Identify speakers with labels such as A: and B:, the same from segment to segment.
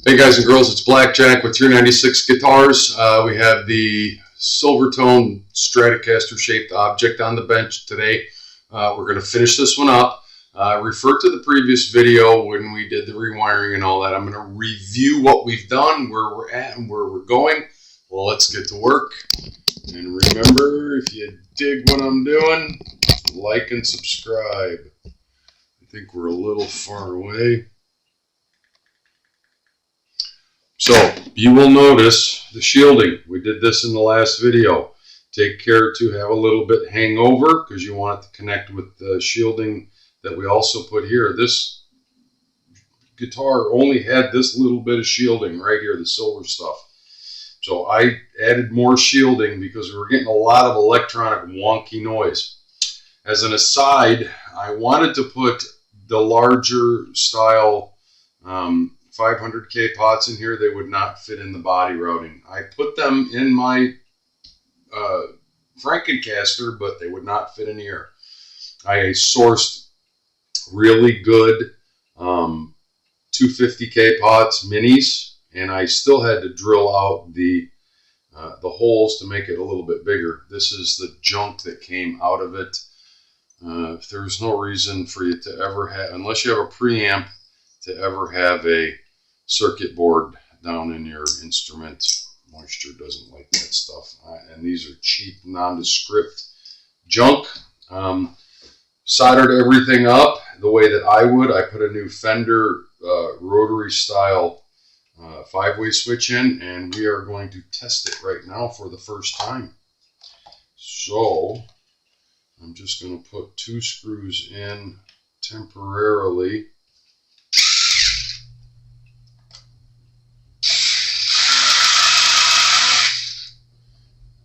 A: Hey guys and girls, it's Blackjack with 396 Guitars. We have the Silvertone Stratocaster shaped object on the bench today. We're going to finish this one up. Refer to the previous video when we did the rewiring and all that. I'm going to review what we've done, where we're at, and where we're going. Well, let's get to work. And remember, if you dig what I'm doing, like and subscribe. I think we're a little far away. So, you will notice the shielding. We did this in the last video. Take care to have a little bit hang over because you want it to connect with the shielding that we also put here. This guitar only had this little bit of shielding right here, the silver stuff. So I added more shielding because we were getting a lot of electronic wonky noise. As an aside, I wanted to put the larger style 500K pots in here. They would not fit in the body routing. I put them in my Frankencaster, but they would not fit in here. I sourced really good 250K pots, minis, and I still had to drill out the holes to make it a little bit bigger. This is the junk that came out of it. There's no reason for you to ever have, unless you have a preamp, to ever have a circuit board down in your instrument. Moisture doesn't like that stuff. And these are cheap, nondescript junk. Soldered everything up the way that I would. I put a new Fender rotary style 5-way switch in, and we are going to test it right now for the first time. So I'm just going to put 2 screws in temporarily.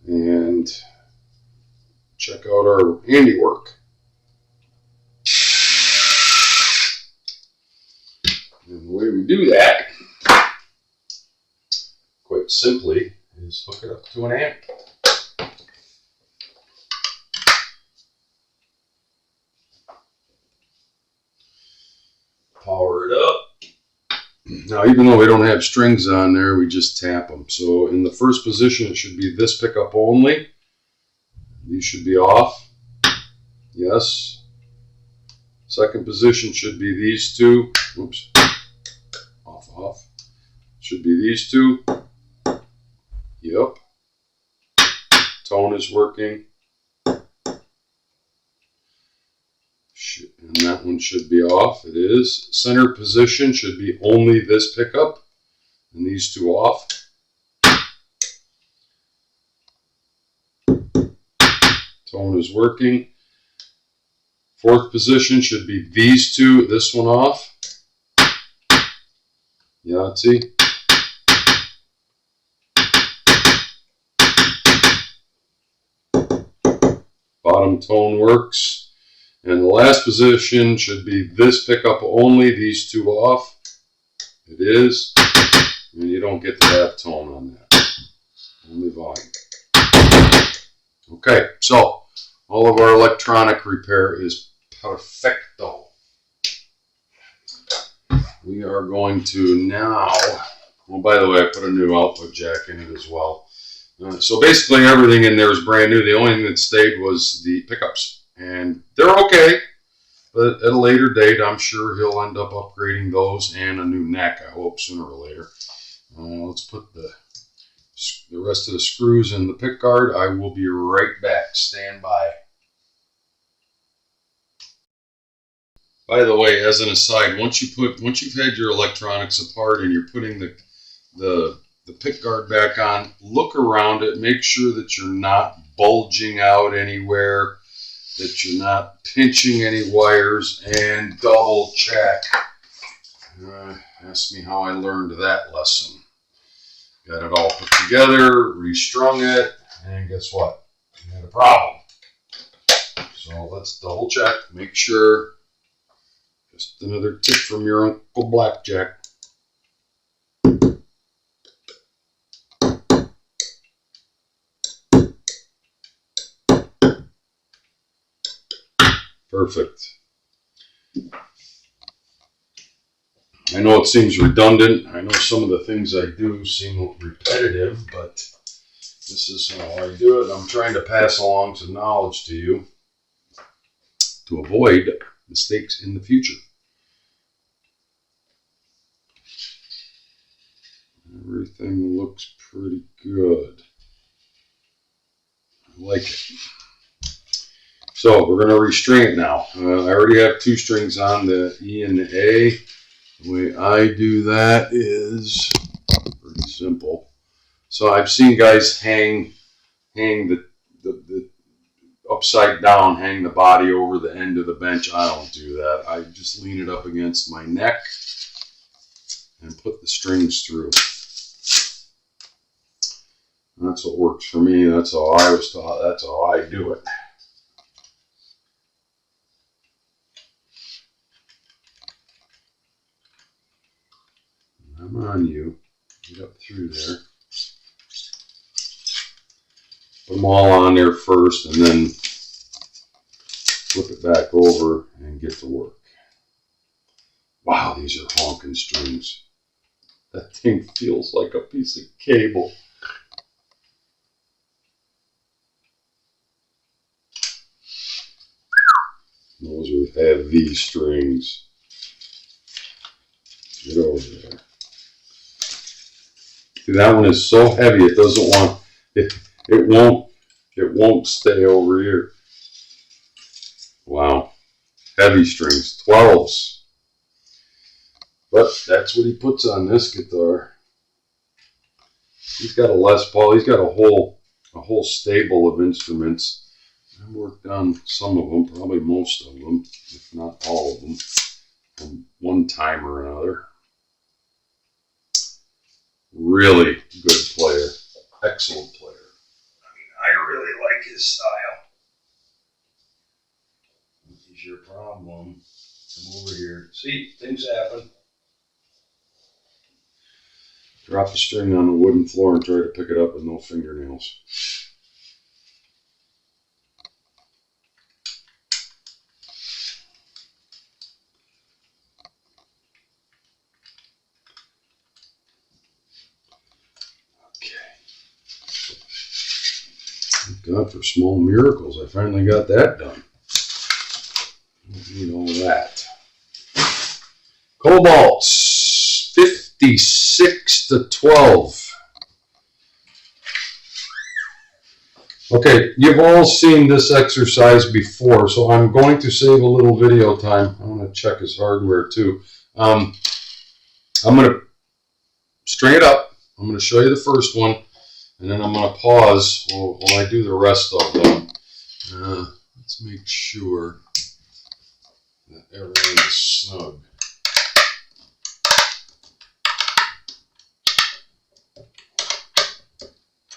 A: And check out our handiwork. And the way we do that, quite simply, is hook it up to an amp. Power it up. Now, even though we don't have strings on there, we just tap them. So in the first position, it should be this pickup only. These should be off. Yes. Second position should be these two. Oops. Off, off. Should be these two. Yep. Tone is working. And that one should be off. It is. Center position should be only this pickup and these two off. Tone is working. Fourth position should be these two, this one off. Yahtzee. Bottom tone works. And the last position should be this pickup only, these two off. It is. And you don't get to have tone on that. Only volume. Okay, so all of our electronic repair is perfecto. We are going to now, well, by the way, I put a new output jack in it as well. So basically everything in there is brand new. The only thing that stayed was the pickups. And they're okay, but at a later date, I'm sure he'll end up upgrading those and a new neck, I hope, sooner or later. Let's put the rest of the screws in the pick guard. I will be right back. Stand by. By the way, as an aside, once you've had your electronics apart and you're putting the pick guard back on, look around it, make sure that you're not bulging out anywhere, that you're not pinching any wires, and double check. Ask me how I learned that lesson. Got it all put together, restrung it, and guess what? We had a problem. So let's double check, make sure. Just another tip from your Uncle Blackjack. Perfect. I know it seems redundant. I know some of the things I do seem repetitive, but this is how I do it. I'm trying to pass along some knowledge to you to avoid mistakes in the future. Everything looks pretty good. I like it. So we're going to restring it now. I already have 2 strings on, the E and the A. The way I do that is pretty simple. So I've seen guys hang the upside down, hang the body over the end of the bench. I don't do that. I just lean it up against my neck and put the strings through. And that's what works for me. That's how I was taught. That's how I do it. I'm on you. Get up through there. Put them all on there first and then flip it back over and get to work. Wow, these are honking strings. That thing feels like a piece of cable. Those are heavy strings. Get over there. See, that one is so heavy it doesn't want it. It won't stay over here. Wow, heavy strings, 12s. But that's what he puts on this guitar. He's got a Les Paul. He's got a whole stable of instruments. I worked on some of them, probably most of them, if not all of them, from one time or another. Really good player. Excellent player. I mean, I really like his style. What is your problem? Come over here. See, things happen. Drop the string on the wooden floor and try to pick it up with no fingernails. Thank God for small miracles. I finally got that done. Don't need all that. Cobalts, 56 to 12. Okay, you've all seen this exercise before, so I'm going to save a little video time. I want to check his hardware too. I'm going to string it up. I'm going to show you the first one, and then I'm going to pause while I do the rest of them. Let's make sure that everything is snug.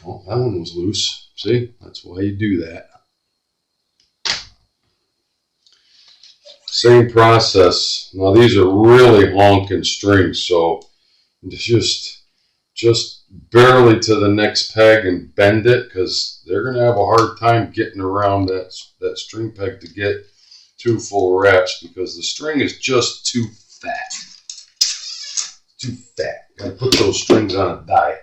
A: Oh, that one was loose. See, that's why you do that. Same process. Now these are really honking strings, so just barely to the next peg and bend it, because they're going to have a hard time getting around that string peg to get 2 full wraps, because the string is just too fat. Too fat. Got to put those strings on a diet.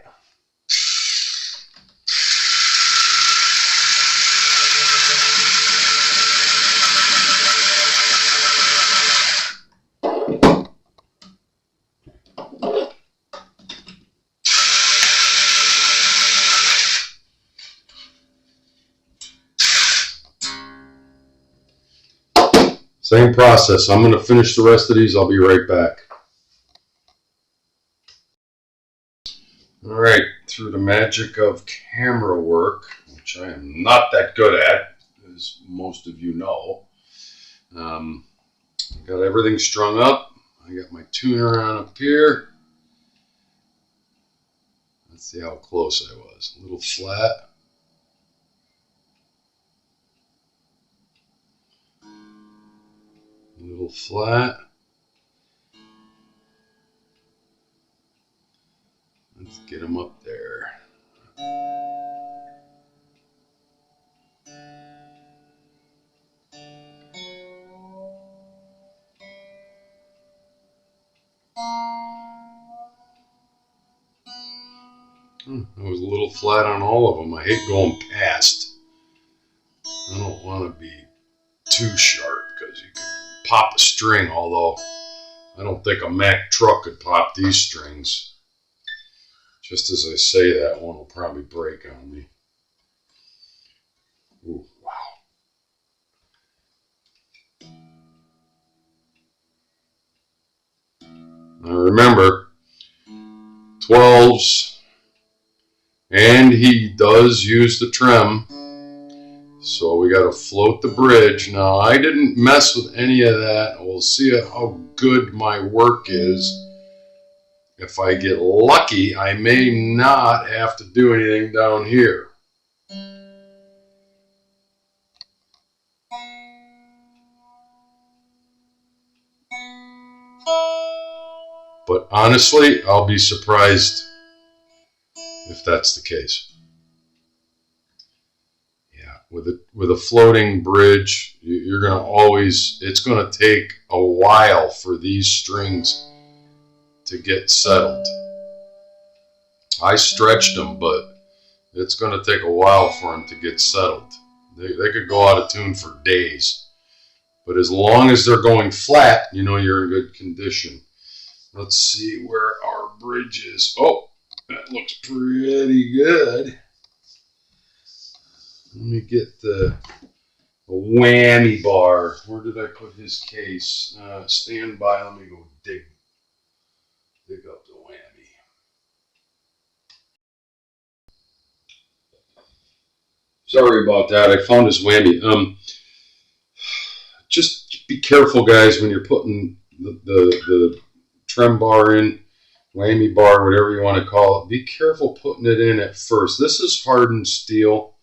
A: Same process. I'm going to finish the rest of these. I'll be right back. All right, through the magic of camera work, which I am not that good at, as most of you know, I got everything strung up. I got my tuner on up here. Let's see how close I was. A little flat. A little flat. Let's get them up there. I was a little flat on all of them. I hate going past. I don't want to be too sharp because you could pop a string, although I don't think a Mack truck could pop these strings. Just as I say that, one will probably break on me. Ooh, wow. Now remember, 12s, and he does use the trim, so we got to float the bridge. Now I didn't mess with any of that. We'll see how good my work is. If I get lucky, I may not have to do anything down here. But honestly, I'll be surprised if that's the case. Yeah, with a floating bridge, you're going to always, it's going to take a while for these strings to get settled. I stretched them, but it's going to take a while for them to get settled. They could go out of tune for days. But as long as they're going flat, you know you're in good condition. Let's see where our bridge is. Oh, that looks pretty good. Let me get the whammy bar. Where did I put his case? Stand by. Let me go dig up the whammy. Sorry about that. I found his whammy. Just be careful, guys, when you're putting the trim bar in, whammy bar, whatever you want to call it. Be careful putting it in at first. This is hardened steel,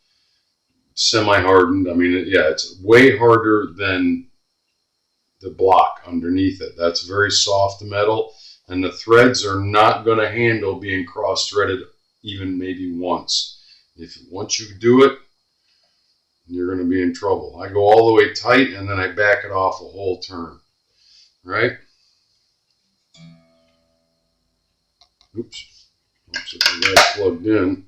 A: semi-hardened. I mean, yeah, it's way harder than the block underneath it. That's very soft metal, and the threads are not going to handle being cross-threaded even maybe once. Once you do it, you're going to be in trouble. I go all the way tight, and then I back it off a whole turn. Right? Oops. Oops, if I got it plugged in.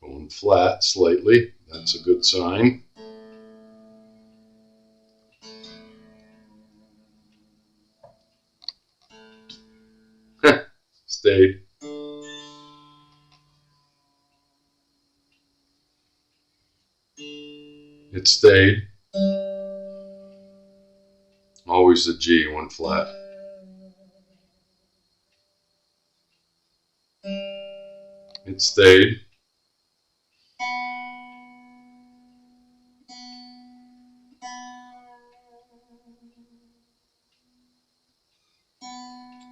A: Going flat slightly. That's a good sign. Stayed. It stayed. Always the G, one flat. It stayed.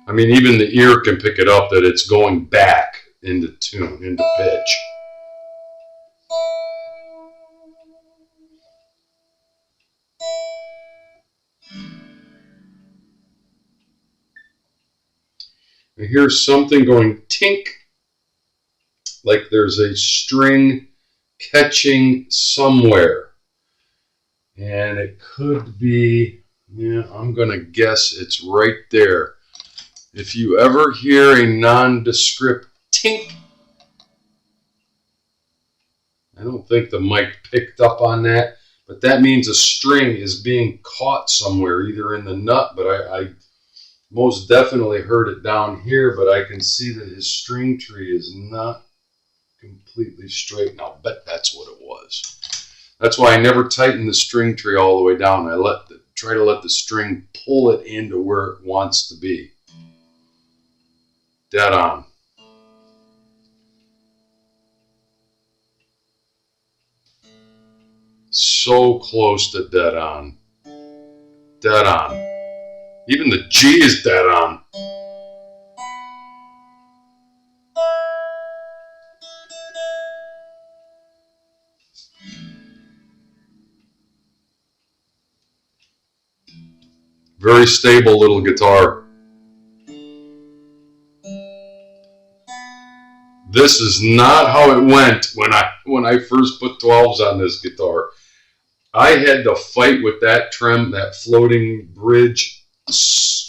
A: I mean, even the ear can pick it up that it's going back into tune, into pitch. I hear something going tink, like there's a string catching somewhere. And it could be, yeah, I'm going to guess it's right there. If you ever hear a nondescript tink, I don't think the mic picked up on that, but that means a string is being caught somewhere, either in the nut, but I most definitely heard it down here, but I can see that his string tree is not completely straight, and I'll bet that's what it was. That's why I never tighten the string tree all the way down. I try to let the string pull it into where it wants to be. Dead on. So close to dead on. Dead on. Even the G is dead on. Very stable little guitar. This is not how it went when I first put 12s on this guitar. I had to fight with that trem, that floating bridge,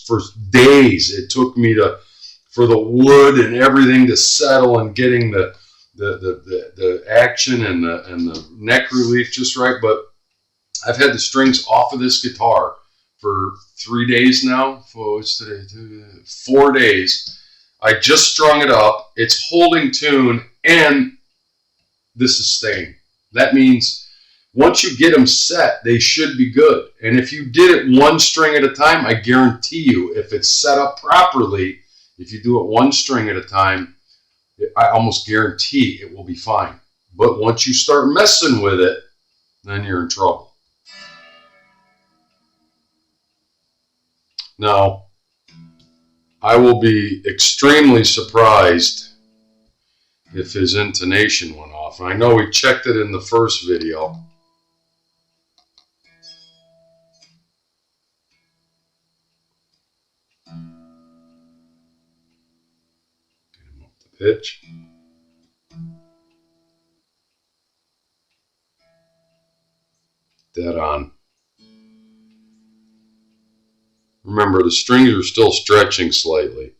A: for days. It took me for the wood and everything to settle and getting the action and the neck relief just right. But I've had the strings off of this guitar for 3 days now. What's today? 4 days. I just strung it up. It's holding tune, and this is staying. That means once you get them set, they should be good. And if you did it one string at a time, I guarantee you, if it's set up properly, if you do it one string at a time, I almost guarantee it will be fine. But once you start messing with it, then you're in trouble. Now, I will be extremely surprised if his intonation went off. I know we checked it in the first video. Get him up the pitch. Dead on. Remember, the strings are still stretching slightly.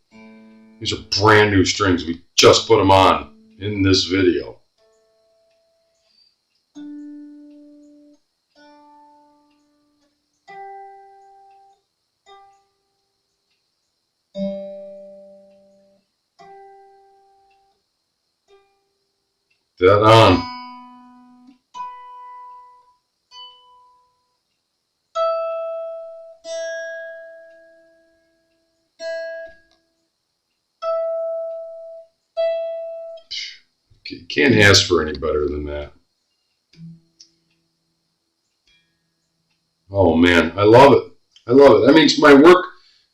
A: These are brand new strings. We just put them on in this video. Dead on. You can't ask for any better than that. Oh man, I love it. I love it. That means my work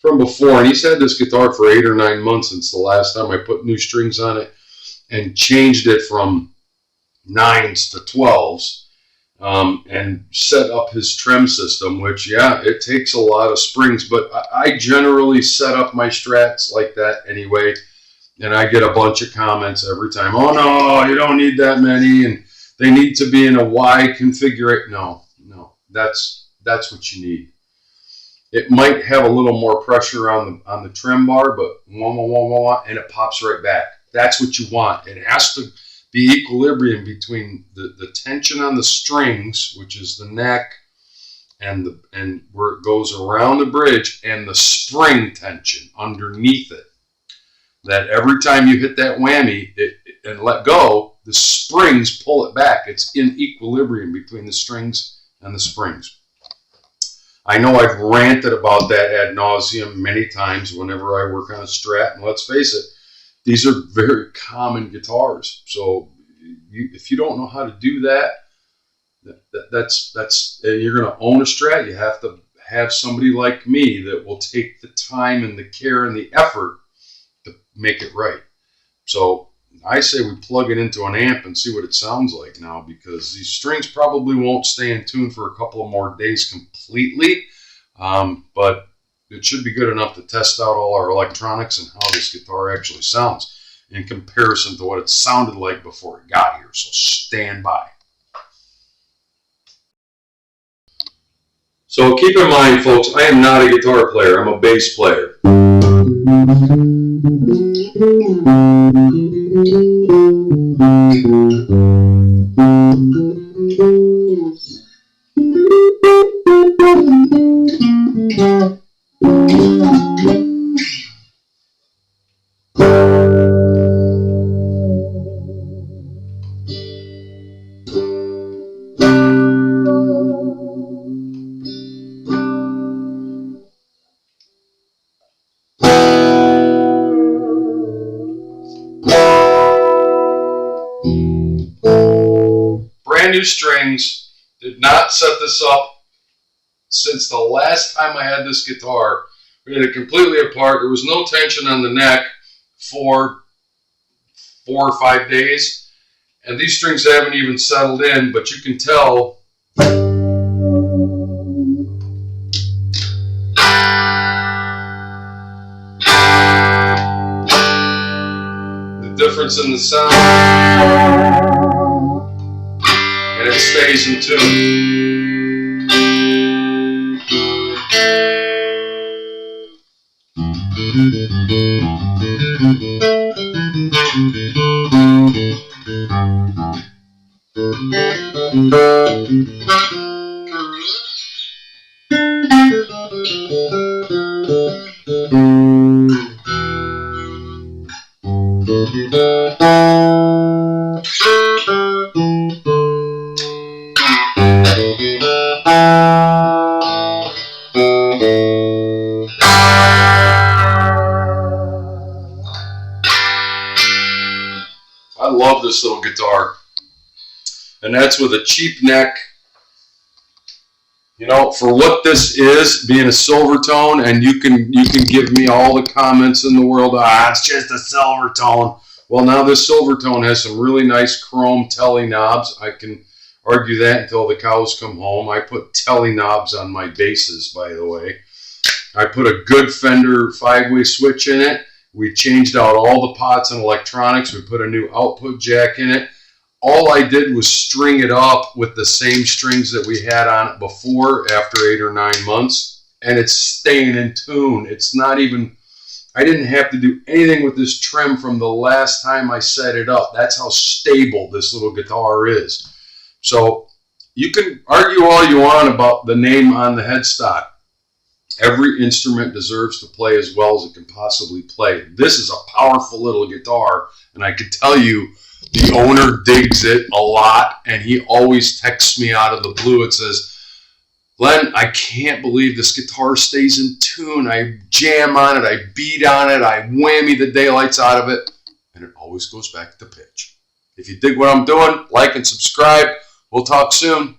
A: from before, and he's had this guitar for 8 or 9 months since the last time I put new strings on it and changed it from 9s to 12s and set up his trem system, which, yeah, it takes a lot of springs, but I generally set up my Strats like that anyway. And I get a bunch of comments every time. Oh no, you don't need that many, and they need to be in a Y configuration. No, that's what you need. It might have a little more pressure on the trem bar, but and it pops right back. That's what you want. It has to be equilibrium between the tension on the strings, which is the neck, and where it goes around the bridge, and the spring tension underneath it. That every time you hit that whammy and let go, the springs pull it back. It's in equilibrium between the strings and the springs. I know I've ranted about that ad nauseum many times whenever I work on a Strat, and let's face it, these are very common guitars. So if you don't know how to do that, you're going to own a Strat. You have to have somebody like me that will take the time and the care and the effort to make it right. So I say we plug it into an amp and see what it sounds like now, because these strings probably won't stay in tune for a couple of more days completely, but it should be good enough to test out all our electronics and how this guitar actually sounds in comparison to what it sounded like before it got here. So stand by. So keep in mind, folks, I am not a guitar player. I'm a bass player. Brand new strings. Did not set this up since the last time I had this guitar. We had it completely apart. There was no tension on the neck for 4 or 5 days. And these strings haven't even settled in, but you can tell the difference in the sound. And it stays in tune. I love this little guitar. And that's with a cheap neck. You know, for what this is, being a Silvertone, and you can give me all the comments in the world, it's just a Silvertone. Well, now this Silvertone has some really nice chrome telly knobs. I can argue that until the cows come home. I put telly knobs on my basses, by the way. I put a good Fender 5-way switch in it. We changed out all the pots and electronics. We put a new output jack in it. All I did was string it up with the same strings that we had on it before after 8 or 9 months, and it's staying in tune. It's not even, I didn't have to do anything with this trim from the last time I set it up. That's how stable this little guitar is. So you can argue all you want about the name on the headstock. Every instrument deserves to play as well as it can possibly play. This is a powerful little guitar, and I can tell you the owner digs it a lot, and he always texts me out of the blue. It says, Len, I can't believe this guitar stays in tune. I jam on it, I beat on it, I whammy the daylights out of it, and it always goes back to pitch. If you dig what I'm doing, like and subscribe. We'll talk soon.